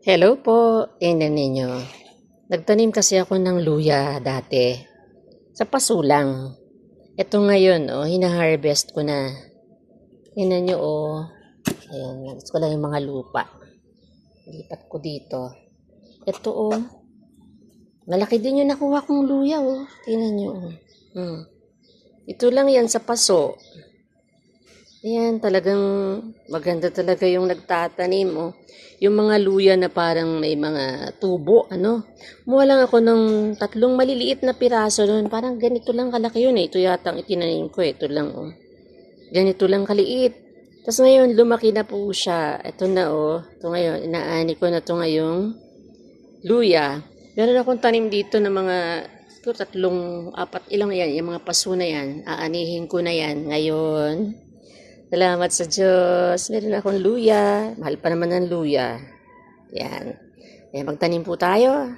Hello po, tingnan ninyo. Nagtanim kasi ako ng luya dati. Sa paso lang. Ito ngayon, hina-harvest ko na. Tingnan nyo, Ayan, nagis ko lang yung mga lupa. Lipat ko dito. Ito, malaki din yung nakuha kong luya, Tingnan nyo, Ito lang yan sa paso. Ayan, talagang maganda talaga yung nagtatanim, Yung mga luya na parang may mga tubo, Kumuha lang ako ng 3 maliliit na piraso nun. Parang ganito lang kalaki yun, Ito yata ang itinanim ko, Ito lang, Ganito lang kaliit. Tapos ngayon, lumaki na po siya. Ito na, Ito ngayon, inaani ko na to ngayong luya. Meron akong tanim dito ng mga, siguro 3, 4, ilang yan, yung mga paso na yan. Aanihin ko na yan ngayon. Salamat sa Diyos. Meron akong luya. Mahal pa naman ng luya. Yan. Magtanim po tayo.